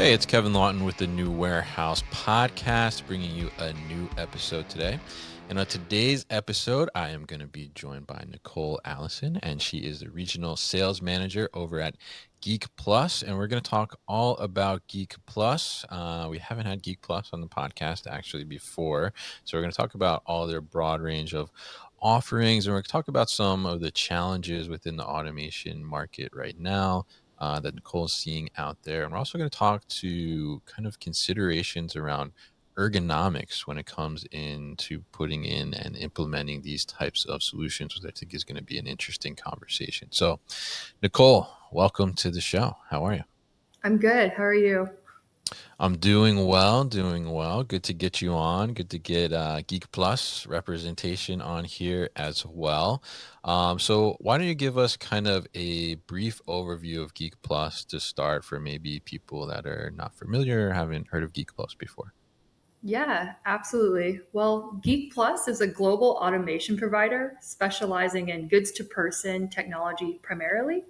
Hey, it's Kevin Lawton with the New Warehouse Podcast, bringing you a new episode today. And on today's episode, I am going to be joined by Nicole Allison, and she is the regional sales manager over at Geek Plus. And we're going to talk all about Geek Plus. We haven't had Geek Plus on the podcast actually before. So we're going to talk about all their broad range of offerings, and we're going to talk about some of the challenges within the automation market right now that Nicole's seeing out there. And we're also going to talk to kind of considerations around ergonomics when it comes into putting in and implementing these types of solutions, which I think is going to be an interesting conversation. So, Nicole, welcome to the show. How are you? I'm good. How are you? I'm doing well, doing well. Good to get you on. Good to get Geek Plus representation on here as well. So, why don't you give us kind of a brief overview of Geek Plus to start for maybe people that are not familiar or haven't heard of Geek Plus before? Yeah, absolutely. Well, Geek Plus is a global automation provider specializing in goods to person technology primarily.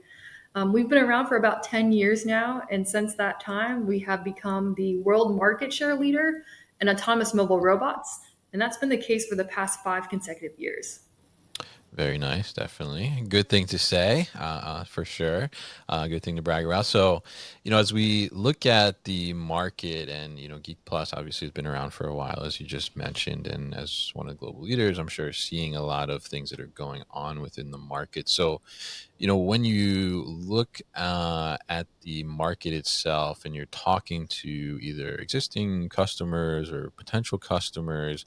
We've been around for about 10 years now, and since that time, we have become the world market share leader in autonomous mobile robots. And that's been the case for the past 5 consecutive years. Very nice, definitely. Good thing to say, for sure. Good thing to brag about. So, as we look at the market and, Geek Plus obviously has been around for a while, as you just mentioned. And as one of the global leaders, I'm sure seeing a lot of things that are going on within the market. So, when you look at the market itself and you're talking to either existing customers or potential customers,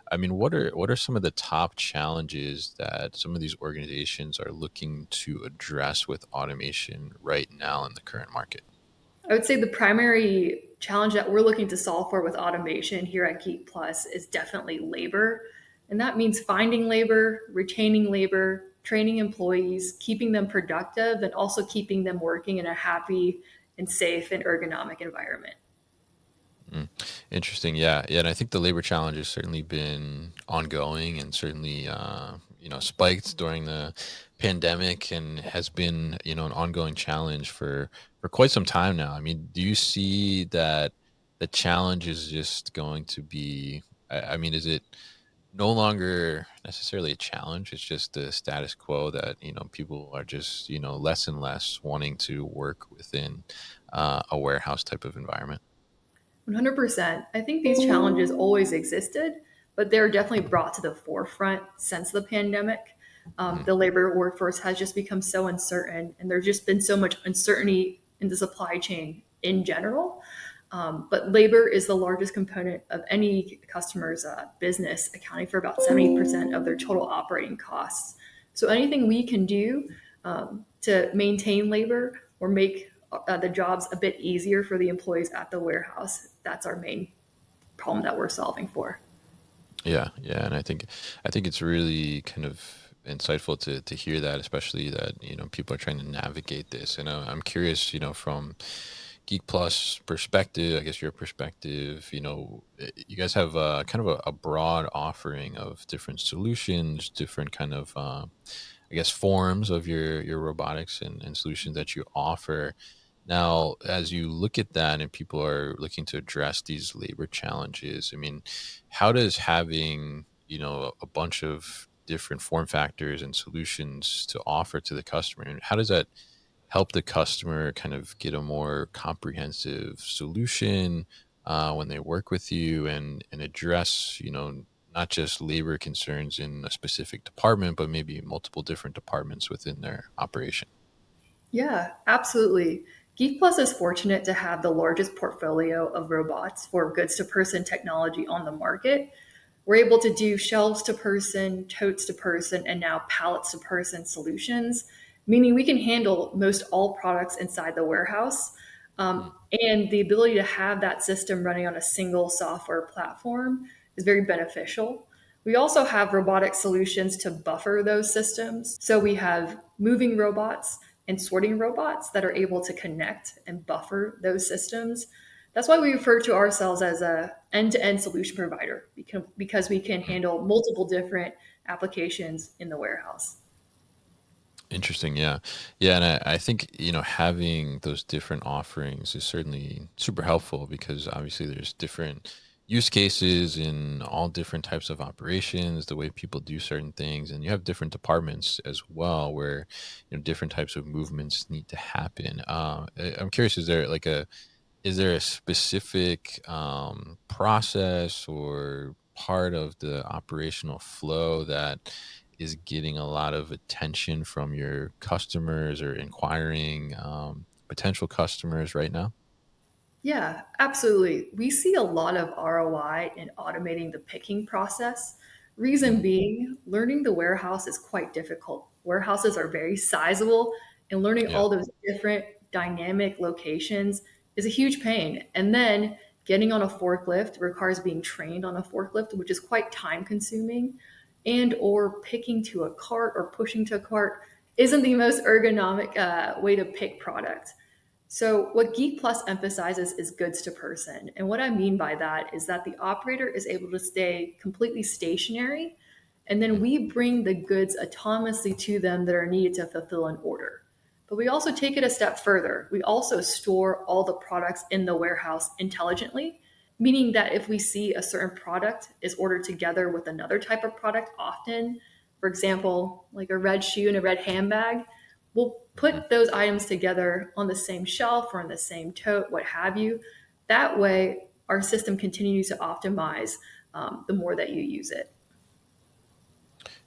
I mean, what are some of the top challenges that some of these organizations are looking to address with automation right now in the current market? I would say the primary challenge that we're looking to solve for with automation here at Geek Plus is definitely labor. And that means finding labor, retaining labor, training employees, keeping them productive, and also keeping them working in a happy and safe and ergonomic environment. Mm, interesting. Yeah. Yeah. And I think the labor challenge has certainly been ongoing and certainly, spiked during the pandemic and has been, an ongoing challenge for quite some time now. I mean, do you see that the challenge is just going to be, I mean, is it no longer necessarily a challenge? It's just the status quo that, people are just, less and less wanting to work within a warehouse type of environment. 100%. I think these challenges always existed, but they're definitely brought to the forefront since the pandemic. Mm, The labor workforce has just become so uncertain, and there's just been so much uncertainty in the supply chain in general. But labor is the largest component of any customer's business, accounting for about 70% of their total operating costs. So anything we can do to maintain labor or make the jobs a bit easier for the employees at the warehouse, that's our main problem that we're solving for. yeah, yeah, and I think it's really kind of insightful to hear that, especially that people are trying to navigate this. And I'm curious, from Geek Plus perspective, I guess your perspective, you guys have kind of a broad offering of different solutions, different kind of I guess forms of your robotics and solutions that you offer. Now, as you look at that and people are looking to address these labor challenges, I mean, how does having, a bunch of different form factors and solutions to offer to the customer, and how does that help the customer kind of get a more comprehensive solution when they work with you and address, not just labor concerns in a specific department, but maybe multiple different departments within their operation? Yeah, absolutely. Geek Plus is fortunate to have the largest portfolio of robots for goods to person technology on the market. We're able to do shelves to person, totes to person, and now pallets to person solutions, meaning we can handle most all products inside the warehouse. Mm, And the ability to have that system running on a single software platform is very beneficial. We also have robotic solutions to buffer those systems. So we have moving robots and sorting robots that are able to connect and buffer those systems. That's why we refer to ourselves as a end-to-end solution provider because we can mm. handle multiple different applications in the warehouse. Interesting. Yeah. Yeah. And I think, having those different offerings is certainly super helpful because obviously there's different use cases in all different types of operations, the way people do certain things. And you have different departments as well where, different types of movements need to happen. I'm curious, is there a specific process or part of the operational flow that is getting a lot of attention from your customers or inquiring potential customers right now? Yeah, absolutely. We see a lot of ROI in automating the picking process. Reason Mm, being, learning the warehouse is quite difficult. Warehouses are very sizable, and learning yeah. all those different dynamic locations is a huge pain. And then getting on a forklift requires being trained on a forklift, which is quite time consuming, and or picking to a cart or pushing to a cart isn't the most ergonomic way to pick product. So, what Geek Plus emphasizes is goods to person. And what I mean by that is that the operator is able to stay completely stationary, and then Mm, we bring the goods autonomously to them that are needed to fulfill an order. But we also take it a step further. We also store all the products in the warehouse intelligently, meaning that if we see a certain product is ordered together with another type of product, often, for example, like a red shoe and a red handbag, we'll mhm. put those items together on the same shelf or in the same tote, what have you. That way, our system continues to optimize the more that you use it.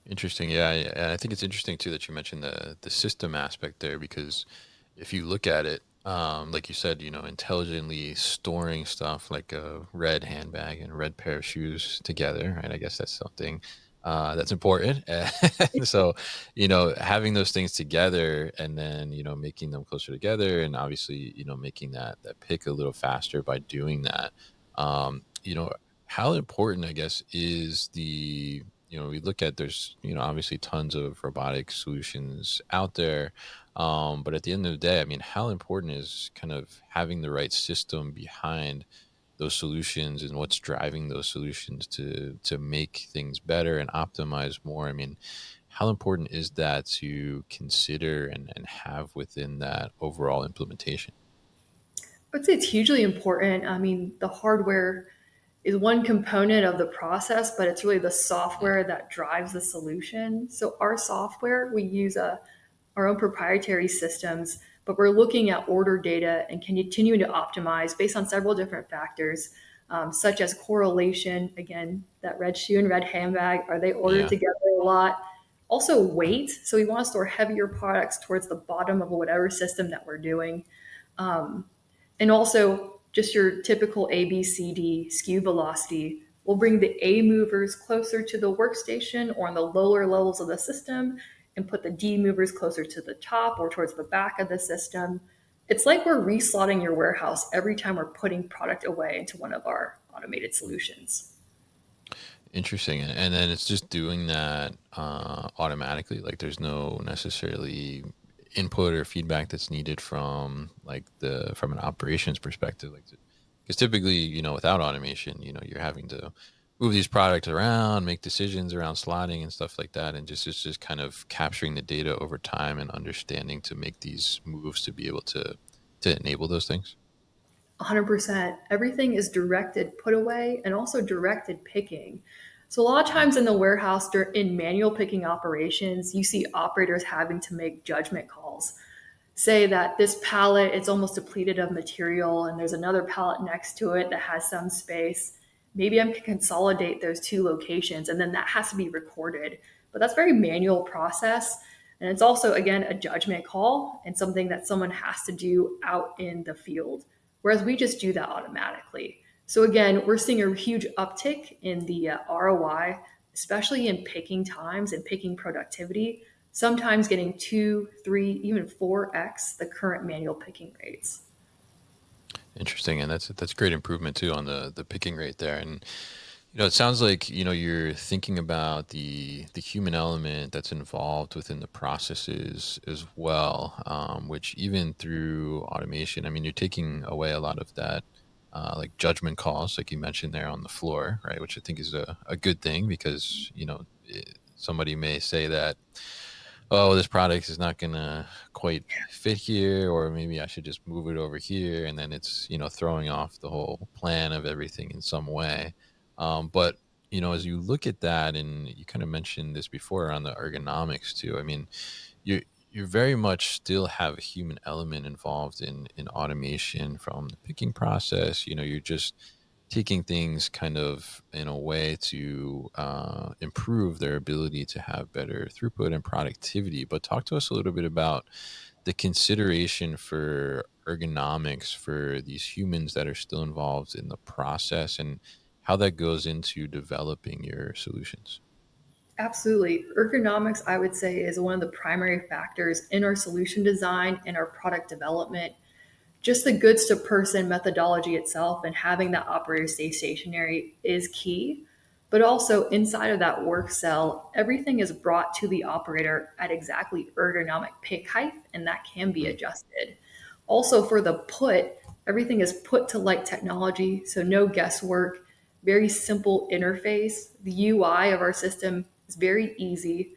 Interesting. Yeah, yeah, and I think it's interesting too that you mentioned the system aspect there because if you look at it, like you said, intelligently storing stuff like a red handbag and a red pair of shoes together, right? I guess that's something that's important. And so, having those things together and then making them closer together, and obviously making that pick a little faster by doing that. How important, I guess, is we look at there's obviously tons of robotic solutions out there, but at the end of the day, I mean, how important is kind of having the right system behind those solutions and what's driving those solutions to make things better and optimize more? I mean, how important is that to consider and have within that overall implementation? I would say it's hugely important. I mean, the hardware is one component of the process, but it's really the Mm, software that drives the solution. So our software, we use our own proprietary systems, but we're looking at order data and continuing to optimize based on several different factors, such as correlation. Again, that red shoe and red handbag, are they ordered yeah. together a lot? Also, weight. So we want to store heavier products towards the bottom of whatever system that we're doing. Um, and also, just your typical A, B, C, D SKU velocity will bring the A movers closer to the workstation or on the lower levels of the system and put the D movers closer to the top or towards the back of the system. It's like we're reslotting your warehouse every time we're putting product away into one of our automated solutions. Interesting. And then it's just doing that automatically. Like there's no necessarily input or feedback that's needed from from an operations perspective. Like, because typically, without automation, you're having to move these products around, make decisions around slotting and stuff like that, and just it's just kind of capturing the data over time and understanding to make these moves to be able to enable those things. 100%. Everything is directed put away and also directed picking. So, a lot of Mm, times in the warehouse, in manual picking operations, you see operators having to make judgment calls. Say that this pallet it's almost depleted of material and there's another pallet next to it that has some space. Maybe I can consolidate those two locations and then that has to be recorded. But that's a very manual process. And it's also, again, a judgment call and something that someone has to do out in the field. Whereas we just do that automatically. So, again, we're seeing a huge uptick in the ROI, especially in picking times and picking productivity, sometimes getting two, three, even 4x the current manual picking rates. interesting, and that's great improvement too on the picking rate there. And it sounds like you're thinking about the human element that's involved within the processes as well, which even through automation, I mean, you're taking away a lot of that. Like judgment calls, like you mentioned there on the floor, right? Which I think is a good thing because somebody may say that oh, this product is not gonna quite fit here, or maybe I should just move it over here, and then it's throwing off the whole plan of everything in some way. But as you look at that, and you kind of mentioned this before on the ergonomics too. I mean, you very much still have a human element involved in automation from the picking process. You're just taking things kind of in a way to improve their ability to have better throughput and productivity. But talk to us a little bit about the consideration for ergonomics for these humans that are still involved in the process, and how that goes into developing your solutions. Absolutely. Ergonomics, I would say, is one of the primary factors in our solution design and our product development. Just the goods to person methodology itself and having that operator stay stationary is key. But also inside of that work cell, everything is brought to the operator at exactly ergonomic pick height, and that can be Mm, adjusted. Also, for the put, everything is put to light technology, so no guesswork, very simple interface. The UI of our system is very easy.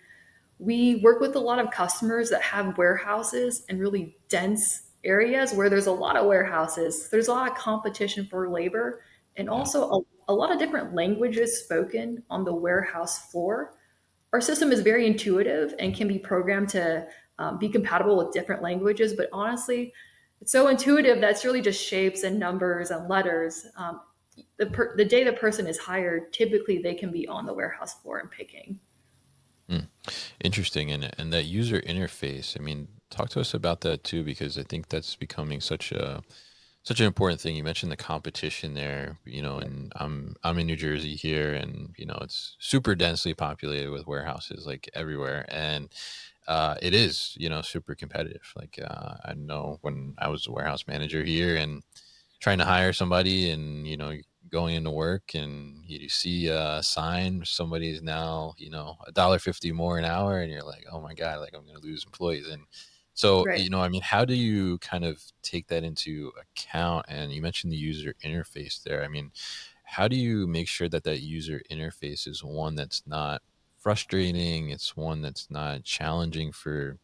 We work with a lot of customers that have warehouses in really dense areas where there's a lot of warehouses. There's a lot of competition for labor and yeah. also a lot of different languages spoken on the warehouse floor. Our system is very intuitive and can be programmed to be compatible with different languages, but honestly, it's so intuitive that's really just shapes and numbers and letters. The day the person is hired, typically they can be on the warehouse floor and picking. Mm. Interesting. And that user interface, I mean, talk to us about that too, because I think that's becoming such an important thing. You mentioned the competition there, and I'm in New Jersey here, and it's super densely populated with warehouses like everywhere, and it is super competitive. Like I know when I was a warehouse manager here, and trying to hire somebody, and going into work, and you see a sign, somebody is now $1.50 more an hour, and you're like, oh my god, like I'm gonna lose employees. And so Right. I mean, how do you kind of take that into account? And you mentioned the user interface there. I mean, how do you make sure that that user interface is one that's not frustrating, it's one that's not challenging for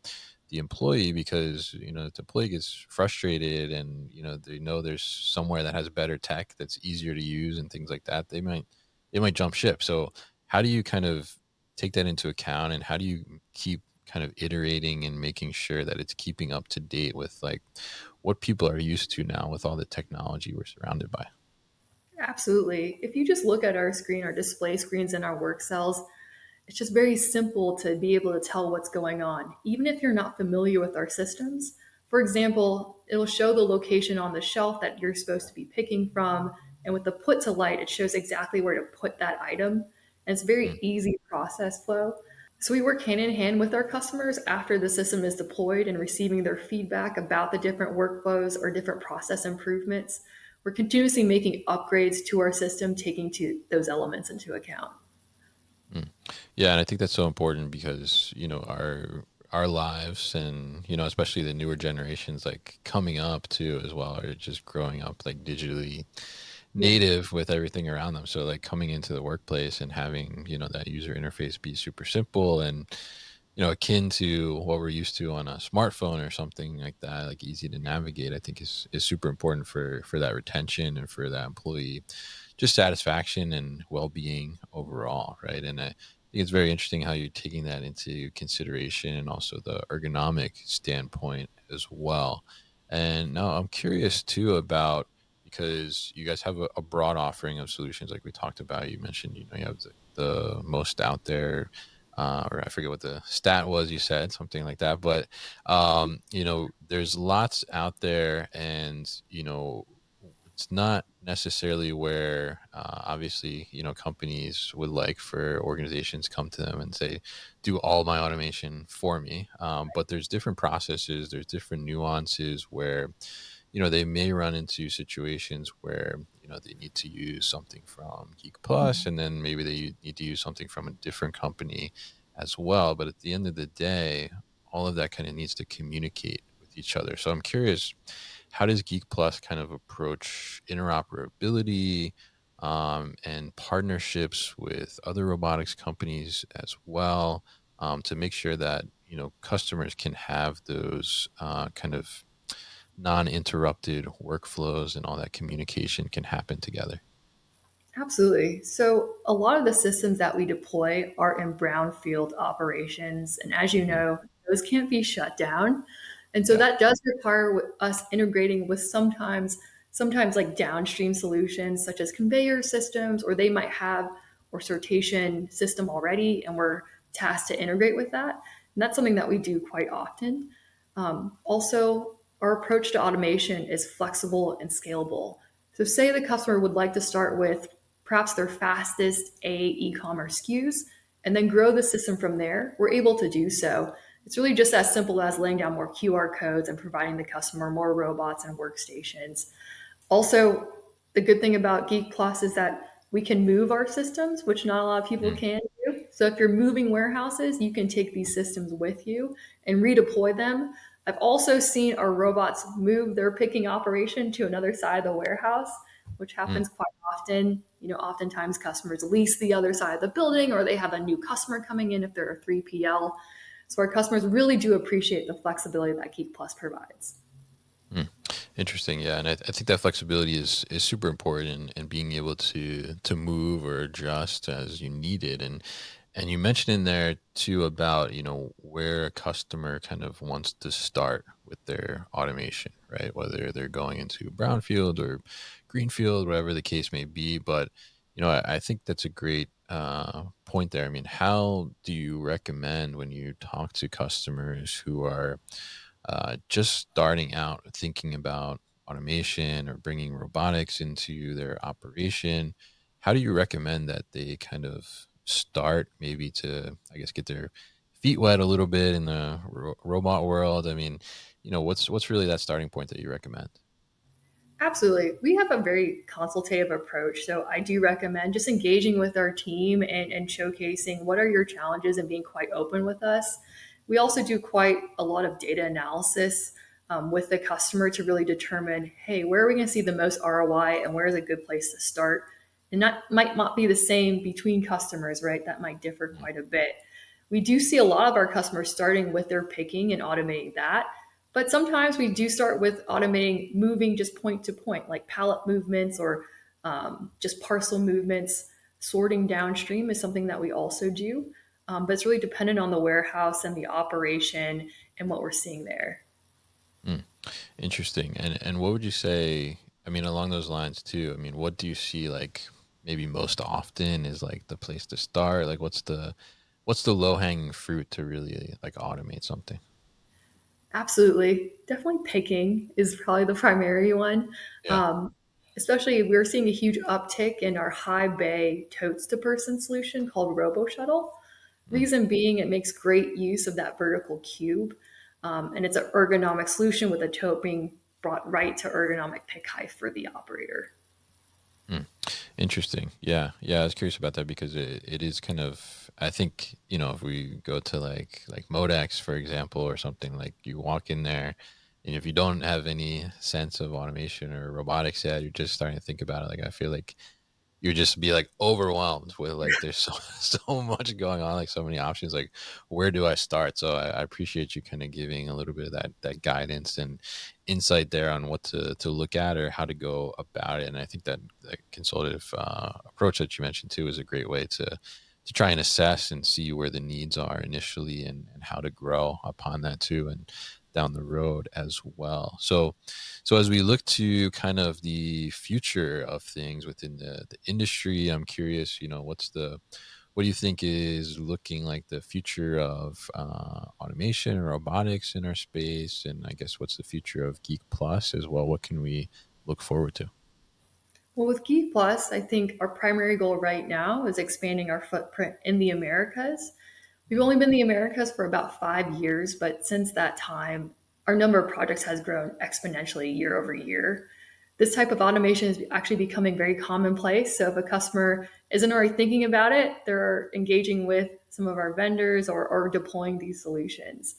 the employee? Because if the employee gets frustrated, and they know there's somewhere that has better tech that's easier to use and things like that, they might jump ship. So how do you kind of take that into account, and how do you keep kind of iterating and making sure that it's keeping up to date with like what people are used to now with all the technology we're surrounded by? Absolutely. If you just look at our screen, our display screens in our work cells, it's just very simple to be able to tell what's going on, even if you're not familiar with our systems. For example, it'll show the location on the shelf that you're supposed to be picking from. And with the put to light, it shows exactly where to put that item. And it's a very Mm, easy process flow. So we work hand in hand with our customers after the system is deployed and receiving their feedback about the different workflows or different process improvements. We're continuously making upgrades to our system, taking those elements into account. mm. Yeah, and I think that's so important because our lives, and especially the newer generations like coming up too as well, are just growing up like digitally Yeah. native with everything around them. So like coming into the workplace and having that user interface be super simple, and akin to what we're used to on a smartphone or something like that, like easy to navigate, I think is super important for that retention and for that employee just satisfaction and well-being overall, right? And I think it's very interesting how you're taking that into consideration, and also the ergonomic standpoint as well. And now I'm curious too about, because you guys have a broad offering of solutions like we talked about. You mentioned you have the most out there, or I forget what the stat was, you said something like that. But there's lots out there, and it's not necessarily where obviously companies would like for organizations come to them and say, do all my automation for me. But there's different processes, there's different nuances where they may run into situations where they need to use something from Geek Plus, and then maybe they need to use something from a different company as well. But at the end of the day, all of that kind of needs to communicate with each other. So I'm curious, how does Geek Plus kind of approach interoperability, and partnerships with other robotics companies as well, to make sure that customers can have those kind of non-interrupted workflows and all that communication can happen together. Absolutely. So, a lot of the systems that we deploy are in brownfield operations. And as you Mm, know, those can't be shut down. And so yeah. that does require us integrating with sometimes like downstream solutions such as conveyor systems, or they might have or sortation system already, and we're tasked to integrate with that. And that's something that we do quite often. Also, our approach to automation is flexible and scalable. So, say the customer would like to start with perhaps their fastest A e-commerce SKUs and then grow the system from there. We're able to do so. It's really just as simple as laying down more QR codes and providing the customer more robots and workstations. Also, the good thing about Geek Plus is that we can move our systems, which not a lot of people Mm, can do. So if you're moving warehouses, you can take these systems with you and redeploy them. I've also seen our robots move their picking operation to another side of the warehouse, which mm. happens quite often. Oftentimes customers lease the other side of the building, or they have a new customer coming in if they're a 3PL. So our customers really do appreciate the flexibility that Geek Plus provides. Mm. Interesting, yeah, and I think that flexibility is super important, and being able to move or adjust as you need it, and you mentioned in there too about where a customer kind of wants to start with their automation, right? Whether they're going into brownfield or greenfield, whatever the case may be, but I think that's a great point there. I mean, how do you recommend when you talk to customers who are just starting out thinking about automation or bringing robotics into their operation, how do you recommend that they kind of start maybe to, I guess, get their feet wet a little bit in the robot world? I mean, what's really that starting point that you recommend? Absolutely. We have a very consultative approach. So I do recommend just engaging with our team and showcasing what are your challenges and being quite open with us. We also do quite a lot of data analysis with the customer to really determine, hey, where are we going to see the most ROI and where is a good place to start? And that might not be the same between customers, right? That might differ Mm, quite a bit. We do see a lot of our customers starting with their picking and automating that. But sometimes we do start with automating moving just point to point, like pallet movements or just parcel movements. Sorting downstream is something that we also do. But it's really dependent on the warehouse and the operation and what we're seeing there. mm. Interesting. And what would you say? I mean, along those lines too. I mean, what do you see like maybe most often is like the place to start? Like, what's the low hanging fruit to really like automate something? Absolutely. Definitely picking is probably the primary one. Yeah. Um, Especially, we're seeing a huge uptick in our high bay totes to person solution called Robo Shuttle. Mm, Reason being, it makes great use of that vertical cube. And it's an ergonomic solution with a tote being brought right to ergonomic pick height for the operator. mm. Interesting. Yeah. Yeah. I was curious about that because it is kind of, I think, if we go to like Modex, for example, or something, like you walk in there and if you don't have any sense of automation or robotics yet, you're just starting to think about it. Like, I feel like you just be like overwhelmed with like there's so so much going on, like so many options. Like, where do I start? So I appreciate you kind of giving a little bit of that guidance and insight there on what to look at or how to go about it. And I think that the consultative approach that you mentioned too is a great way to try and assess and see where the needs are initially and how to grow upon that too and down the road as well. So as we look to kind of the future of things within the industry, I'm curious, what do you think is looking like the future of automation and robotics in our space? And I guess what's the future of Geek Plus as well? What can we look forward to? Well, with Geek Plus, I think our primary goal right now is expanding our footprint in the Americas. We've only been in the Americas for about 5 years, but since that time, our number of projects has grown exponentially year over year. This type of automation is actually becoming very commonplace. So if a customer isn't already thinking about it, they're engaging with some of our vendors or deploying these solutions.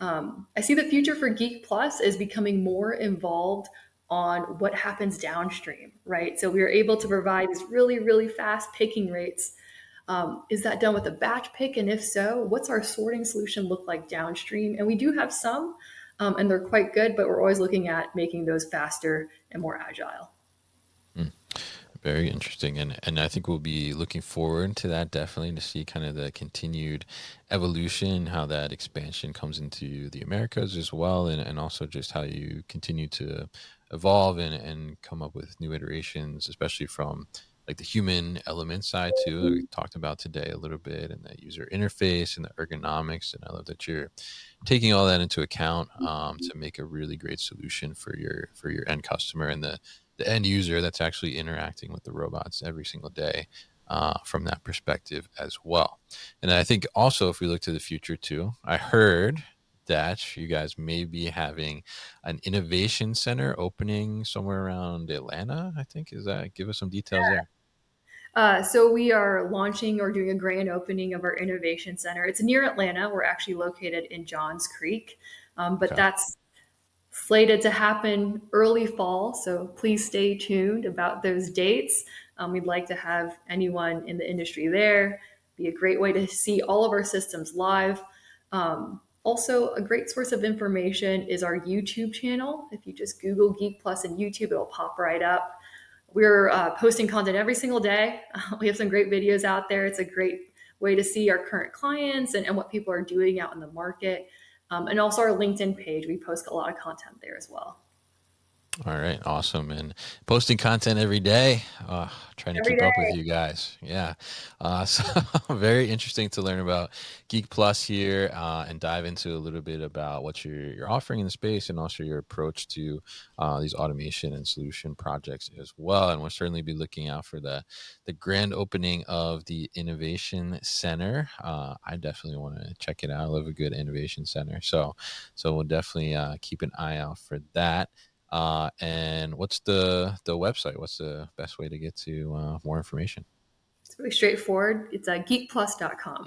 I see the future for Geek Plus is becoming more involved on what happens downstream, right? So we are able to provide these really, really fast picking rates Is that done with a batch pick? And if so, what's our sorting solution look like downstream? And we do have some, and they're quite good, but we're always looking at making those faster and more agile. Mm. Very interesting, and I think we'll be looking forward to that definitely to see kind of the continued evolution, how that expansion comes into the Americas as well, and also just how you continue to evolve and come up with new iterations, especially from like the human element side too, that we talked about today a little bit, and the user interface and the ergonomics. And I love that you're taking all that into account to make a really great solution for your end customer and the end user that's actually interacting with the robots every single day from that perspective as well. And I think also, if we look to the future too, I heard that you guys may be having an innovation center opening somewhere around Atlanta. I think, is that, give us some details there. So we are launching or doing a grand opening of our innovation center. It's near Atlanta. We're actually located in Johns Creek, but Okay. that's slated to happen early fall. So please stay tuned about those dates. We'd like to have anyone in the industry there. Be a great way to see all of our systems live. Also, a great source of information is our YouTube channel. If you just Google Geek Plus in YouTube, it'll pop right up. We're posting content every single day. We have some great videos out there. It's a great way to see our current clients and what people are doing out in the market. And also our LinkedIn page. We post a lot of content there as well. All right, awesome. And posting content every day, trying to Every keep up with day. you guys. Yeah. So very interesting to learn about Geek Plus here and dive into a little bit about what you're offering in the space and also your approach to these automation and solution projects as well. And we'll certainly be looking out for the grand opening of the Innovation Center. I definitely want to check it out. I love a good innovation center. So we'll definitely keep an eye out for that. And what's the website? What's the best way to get to more information? It's really straightforward. It's geekplus.com.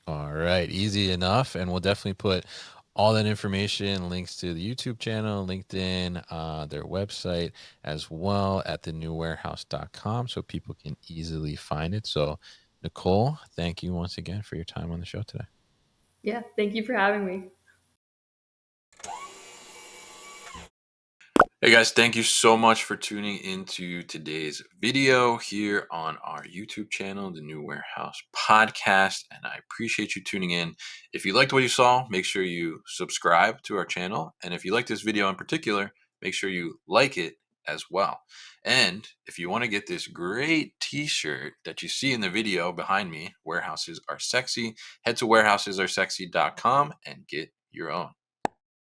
All right, easy enough. And we'll definitely put all that information, links to the YouTube channel, LinkedIn, their website as well at thenewwarehouse.com so people can easily find it. So, Nicole, thank you once again for your time on the show today. Yeah, thank you for having me. Hey guys, thank you so much for tuning into today's video here on our YouTube channel, The New Warehouse Podcast, and I appreciate you tuning in. If you liked what you saw, make sure you subscribe to our channel, and if you like this video in particular, make sure you like it as well. And if you want to get this great t-shirt that you see in the video behind me, Warehouses Are Sexy, head to warehousesAreSexy.com and get your own.